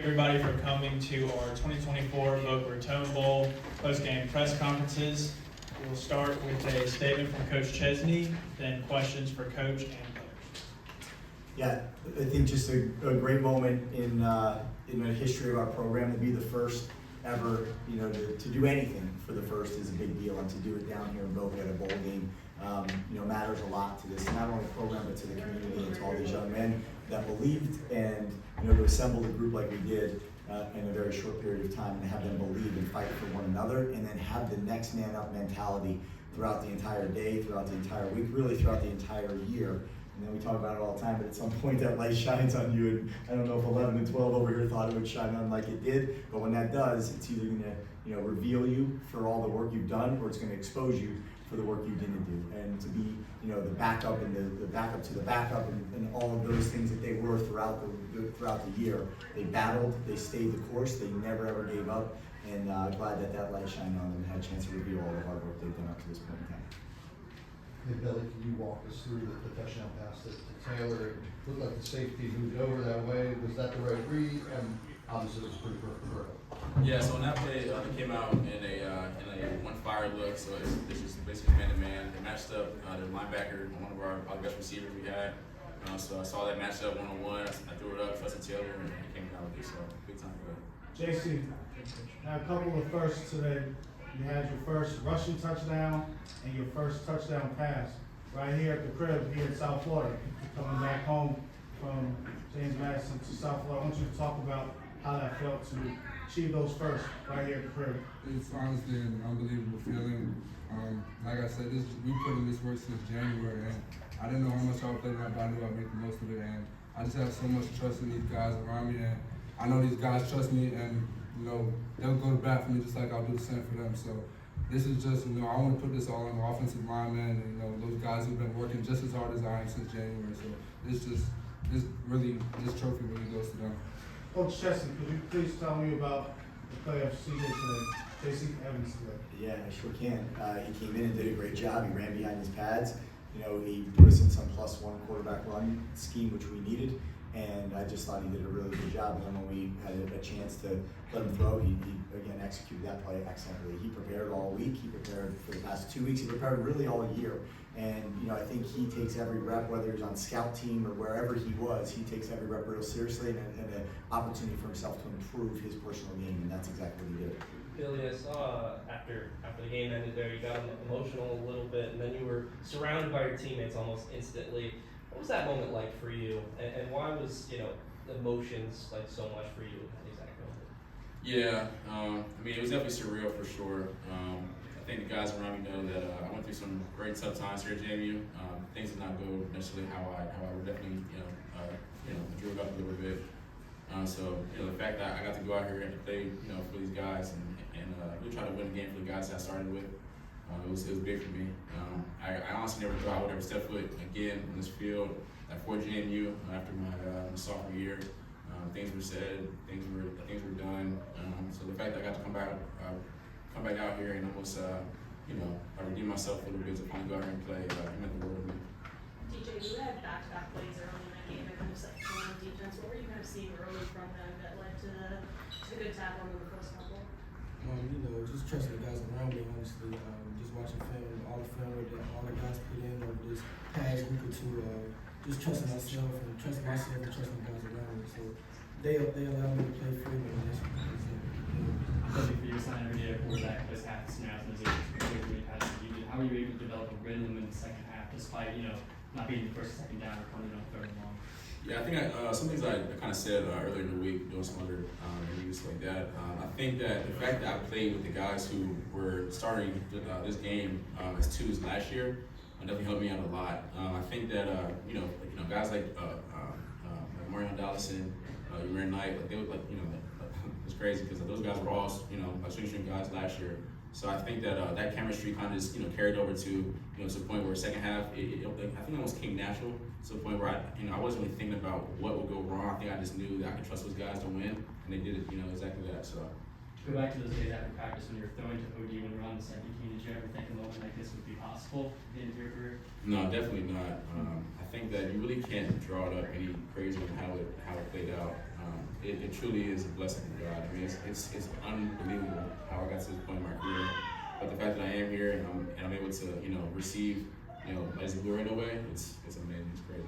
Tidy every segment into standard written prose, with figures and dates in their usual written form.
everybody for coming to our 2024 Boca Raton Bowl post-game press conferences. We'll start with a statement from Coach Chesney, then questions for Coach and players. Yeah, I think just a great moment in the history of our program to be the first ever, to do anything for the first is a big deal, and to do it down here in Boca at a bowl game, matters a lot to this, not only the program, but to the community and to all these young men that believed, and, to assemble a group like we did in a very short period of time, and have them believe and fight for one another, and then have the next man up mentality throughout the entire day, throughout the entire week, really throughout the entire year. And then we talk about it all the time, but at some point that light shines on you, and I don't know if 11 and 12 over here thought it would shine on like it did, but when that does, it's either going to, reveal you for all the work you've done, or it's going to expose you for the work you didn't do. And to be, the backup and the backup to the backup, and all of those things that they were throughout the year. They battled, they stayed the course, they never ever gave up, and glad that light shined on them and had a chance to reveal all the hard work they've done up to this point in time. Hey Billy, can you walk us through the touchdown pass to Taylor? It looked like the safety moved over that way. Was that the right read? And obviously it was pretty perfect throw. Yeah, so on that play, he came out in a one fire look, so it's just basically man-to-man. They matched up the linebacker, one of our probably best receivers we had. So I saw that matched up one-on-one. I threw it up, trusted Taylor, and he came down with it, so big time for that. JC, now a couple of firsts today. You had your first rushing touchdown and your first touchdown pass right here at the crib here in South Florida. Coming back home from James Madison to South Florida, I want you to talk about how that felt to achieve those first right here at the crib. It's honestly an unbelievable feeling. Like I said, we put in this work since January, and I didn't know how much I would play tonight, but I knew I'd make the most of it. And I just have so much trust in these guys around me, and I know these guys trust me, and they'll go to bat for me just like I'll do the same for them. So this is just, I want to put this all on the offensive linemen, and those guys who've been working just as hard as I am since January. So this trophy really goes to them. Coach Chesney, could you please tell me about the play of senior today, J.C. Evans today? Yeah, I sure can. He came in and did a great job. He ran behind his pads. He put us in some +1 quarterback run scheme, which we needed. And I just thought he did a really good job. And then when we had a chance to let him throw, he again executed that play excellently. He prepared all week. He prepared for the past 2 weeks. He prepared really all year. And I think he takes every rep, whether he's on scout team or wherever he was, he takes every rep real seriously, and an opportunity for himself to improve his personal game, and that's exactly what he did. Billy, I saw after the game ended there, you got emotional a little bit, and then you were surrounded by your teammates almost instantly. What was that moment like for you, and why was emotions like so much for you at the exact moment? Yeah, it was definitely surreal for sure. I think the guys around me know that I went through some very tough times here at JMU. Things did not go necessarily how I would definitely drew up a little bit. So the fact that I got to go out here and play for these guys and really try to win the game for the guys that I started with. It was big for me. I honestly never thought I would ever step foot again in this field for JMU after my sophomore year. Things were said, things were done. So the fact that I got to come back out here and almost I redeem myself a little bit to finally go out here and play. It meant the world to me. DJ, you had back-to-back plays early in that game and it was like on defense. What were you kind of seeing early from them that led to the good tackle in the first couple? Just trusting the guys around me, honestly. Just watching film, all the film that all the guys put in over this past week or two. Just trusting myself and trusting the guys around me. So they allow me to play freely, and that's what Especially for your sign every day at quarterback, this half the snaps and how were you able to develop a rhythm in the second half despite not being the first, second down or coming up third and long? Yeah, I think some things I kind of said earlier in the week, doing some other interviews like that. I think that the fact that I played with the guys who were starting this game as twos last year definitely helped me out a lot. I think that guys like Marion Dallison, Urian Knight, they were it's crazy because those guys were all swing guys last year. So I think that that chemistry kind of just carried over to to the point where second half I think it almost came natural to the point where I wasn't really thinking about what would go wrong. I think I just knew that I could trust those guys to win, and they did it exactly that. So. go back to those days after practice when you were throwing to OD when you were on the second team. Did you ever think a moment like this would be possible at the end of your career? No, definitely not. I think that you really can't draw it up any crazier than how it played out. It truly is a blessing from God. I mean, it's unbelievable how I got to this point in my career. But the fact that I am here and I'm able to receive as glory in a way, it's amazing. It's crazy.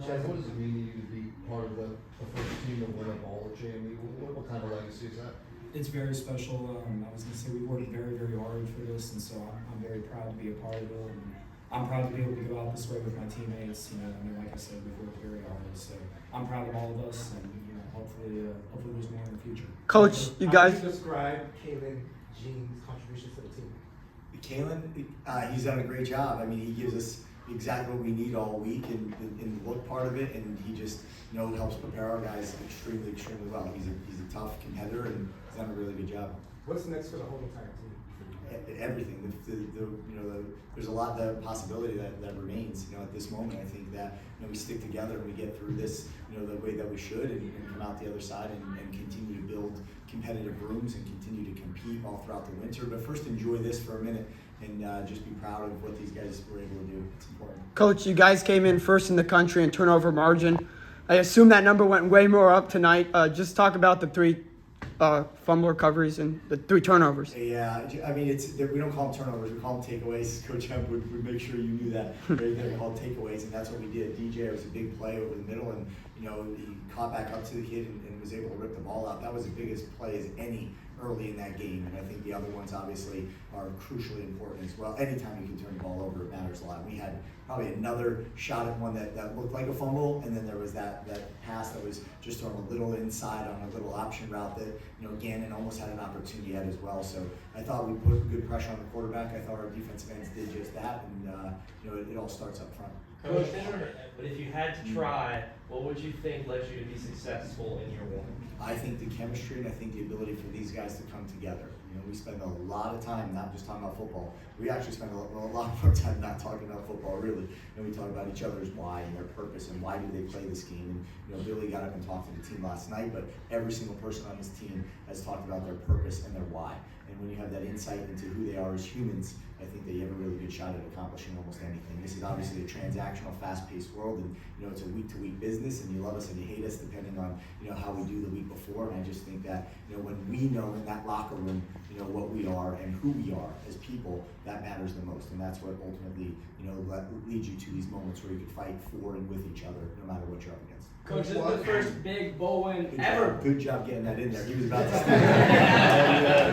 Chad, what does it mean to you to be part of the first team to win a ball at JMU? What kind of legacy is that? It's very special. I was going to say we worked very, very hard for this, and so I'm very proud to be a part of it. And I'm proud to be able to go out this way with my teammates. Like I said, we've worked very hard, so I'm proud of all of us, and hopefully there's more in the future. Coach, you guys. How would you describe Kalen Jean's contributions to the team? Kalen, he's done a great job. I mean, he gives us exactly what we need all week in the look part of it, and he just helps prepare our guys extremely well. He's a tough competitor, and he's done a really good job. What's next for the whole entire team? Everything. There's a lot of possibility that remains. At this moment, I think that we stick together and we get through this the way that we should, and come out the other side and continue to build competitive rooms and continue to compete all throughout the winter. But first, enjoy this for a minute and just be proud of what these guys were able to do. It's important. Coach, you guys came in first in the country in turnover margin. I assume that number went way more up tonight. Just talk about the 3 fumble recoveries and the 3 turnovers. Yeah, I mean, we don't call them turnovers, we call them takeaways. Coach Hemp would make sure you knew that. They're called takeaways, and that's what we did. DJ was a big play over the middle, and he caught back up to the kid and was able to rip the ball out. That was the biggest play as any early in that game, and I think the other ones obviously are crucially important as well. Anytime you can turn the ball over, it matters a lot. We had probably another shot at one that looked like a fumble, and then there was that pass that was just thrown a little inside on a little option route that Gannon almost had an opportunity at as well. So I thought we put good pressure on the quarterback. I thought our defensive ends did just that, and it all starts up front. Coach, but if you had to try, what would you think led you to be successful in year 1? I think the chemistry and I think the ability for these guys to come together. We spend a lot of time not just talking about football. We actually spend a lot more time not talking about football, really. And we talk about each other's why and their purpose and why do they play this game. And Billy got up and talked to the team last night, but every single person on this team has talked about their purpose and their why. And when you have that insight into who they are as humans, I think that you have a really good shot at accomplishing almost anything. This is obviously a transactional, fast-paced world, and it's a week-to-week business, and you love us and you hate us depending on how we do the week before. And I just think that when we know in that locker room what we are and who we are as people, that matters the most, and that's what ultimately leads you to these moments where you can fight for and with each other, no matter what you're up against. Coach, this is the first big bowl win ever. Good job getting that in there. He was about to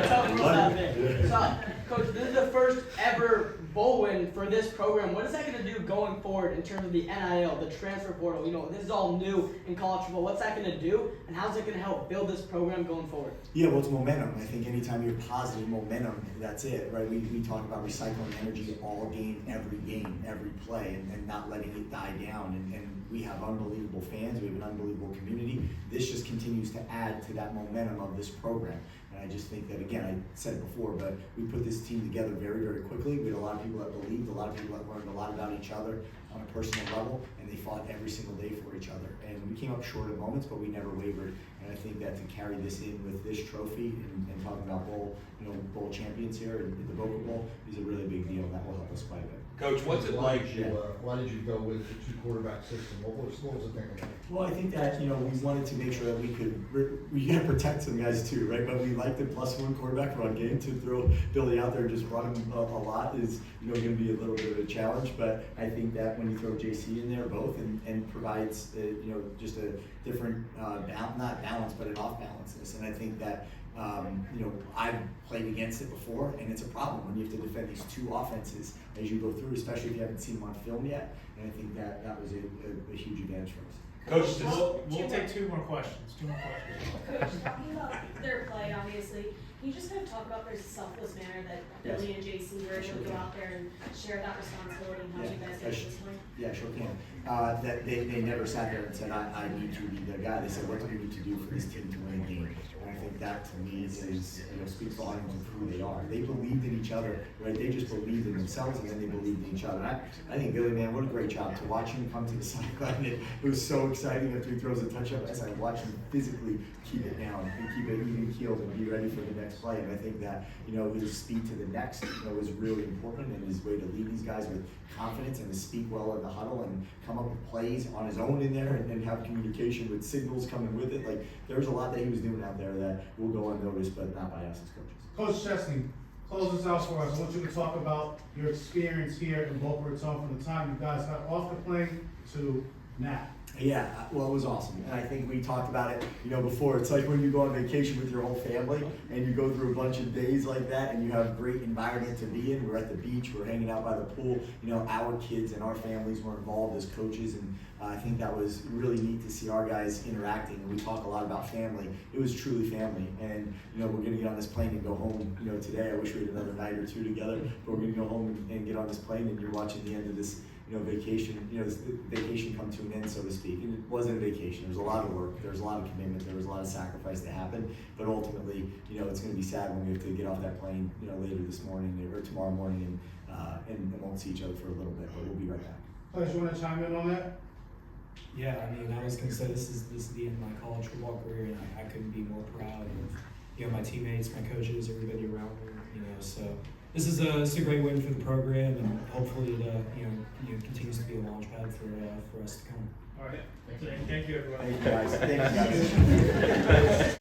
Tell me about that. So, Coach, this is the first ever bowl win for this program. What is that going to do going forward in terms of the NIL, the transfer portal? This is all new in college football. What's that going to do, and how's it going to help build this program going forward? Yeah, well, it's momentum. I think anytime you're positive momentum, that's it, right? We talk about recycling energy all game, every play, and not letting it die down. And we have unbelievable fans. We have an unbelievable community. This just continues to add to that momentum of this program. And I just think that, again, I said it before, but we put this team together very, very quickly. We had a lot of people that believed, a lot of people that learned a lot about each other on a personal level, and they fought every single day for each other. And we came up short at moments, but we never wavered. And I think that to carry this in with this trophy and talking about bowl champions here and the Boca Bowl is a really big deal, and that will help us quite a bit. Coach, what's it like? Why did you go with the 2 quarterback system? What was the thinking about? Well, I think that we wanted to make sure that we got to protect some guys too, right? But we like the +1 quarterback run game. To throw Billy out there and just run him a lot is going to be a little bit of a challenge. But I think that when you throw JC in there, both and provides just a different not balance, but an off balanceness. And I think that I've played against it before, and it's a problem when you have to defend these 2 offenses as you go through, especially if you haven't seen them on film yet. And I think that was a huge advantage for us. Coach, we'll take 2 more questions. Coach, talking about their play, obviously, can you just kind of talk about their selfless manner that Billy and JC were able to go out there and share that responsibility and how you guys get to this point? Yeah, sure can. That they never sat there and said, I need to be the guy. They said, what do we need to do for this team to win a game? And I think that to me is, speaks volumes of who they are. They believed in each other, right? They just believed in themselves, and then they believed in each other. And I think Billy, man, what a great job to watch him come to the sideline. It was so exciting after he throws a touchdown. As I watch him physically keep it down and keep it even keeled and be ready for the next play. And I think that, his speed to the next, was really important, and his way to lead these guys with confidence and to speak well in the huddle and come up with plays on his own in there and have communication with signals coming with it. Like, there's a lot that he was doing out there that will go unnoticed, but not by us as coaches. Coach Chesney, close this out for us. I want you to talk about your experience here in Boca Raton from the time you guys got off the plane to now. Yeah, well, it was awesome, and I think we talked about it, before. It's like when you go on vacation with your whole family, and you go through a bunch of days like that, and you have a great environment to be in. We're at the beach, we're hanging out by the pool. Our kids and our families were involved as coaches, and I think that was really neat to see our guys interacting. And we talk a lot about family. It was truly family, and we're gonna get on this plane and go home. Today, I wish we had another night or two together, but we're gonna go home and get on this plane, and you're watching the end of this. Vacation, this vacation come to an end, so to speak. And it wasn't a vacation. There was a lot of work. There was a lot of commitment. There was a lot of sacrifice that happened. But ultimately, it's going to be sad when we have to get off that plane, later this morning or tomorrow morning, and won't see each other for a little bit. But we'll be right back. Players, you want to chime in on that? Yeah, I was gonna say this is the end of my college football career, and I couldn't be more proud of my teammates, my coaches, everybody around me. So this is a great win for the program, and hopefully it continues to be a launch pad for us to come. All right. Thank you, everyone. Thank you, guys. Thank you, guys.